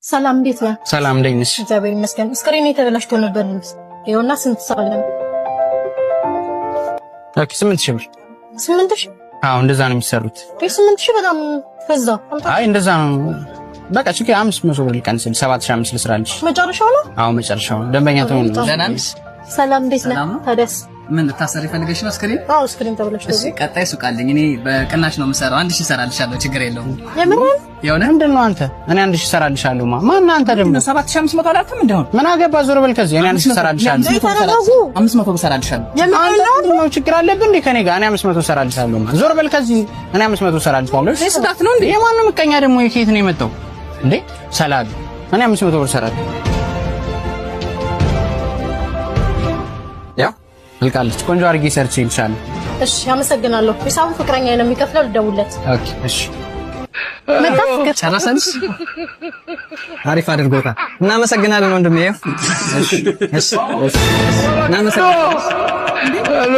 ሰላም እንዴት ነህ? ሰላም እንዴት ነሽ? እግዚአብሔር ይመስገን። ስክሪን የተበላሽቶ ነበር ነው። ይኸውና ስንት ሰዓት? ኦኬ 8000 ብር። 8000? አዎ እንደዛ ነው የሚሰሩት። 8000 በጣም በዛ። አይ እንደዛ ነው። በቃ ችግር 500 ብር ልቀንስልሽ 7500 ልስራልሽ። መጨረሻው ነው? አዎ መጨረሻው ነው። ደንበኛ ተሆነ ነው። ደህና ነሽ? ሰላም እንዴት ነህ? ታዲያስ ምን ልታሰሪ ፈልገሽ ነው? ስክሪን? አዎ ስክሪን ተበላሽቶ። እሺ ቀጣይ ሱቅ አለኝ እኔ በቅናሽ ነው የምሰራው። 1000 እሰራልሻለሁ፣ ችግር የለውም። የምርህን? የሆነ ምንድን ነው አንተ? እኔ 1000 እሰራልሻለሁ። ማን አንተ ደግሞ 7500 አላልክም? እንደሆነ ምን አገባ? ዞር በል ከዚህ። እኔ 1000 እሰራልሻለሁ። 500 እሰራልሻለሁ። አንተ ነው ችግር አለብህ እንዴ ከኔ ጋር? እኔ 500 እሰራልሻለሁ። ዞር በል ከዚህ። እኔ 500 እሰራልሻለሁ። እሺ ስዳት ነው እንዴ? የማን ነው ምቀኛ ደግሞ? የከየት ነው የመጣው እንዴ? ሰላም እኔ 500 ብር እሰራለሁ። ያ ልቃለች። ቆንጆ አድርጌ ሰርቼ ይልሻለሁ። እሺ አመሰግናለሁ። ሂሳቡ ፍቅረኛ ነው የሚከፍለው። ልደውልለት። ኦኬ እሺ። ጨረሰንስ? አሪፍ አድርጎታል። እናመሰግናለን ወንድሜ። እሺ እሺ እናመሰግናለን። ሄሎ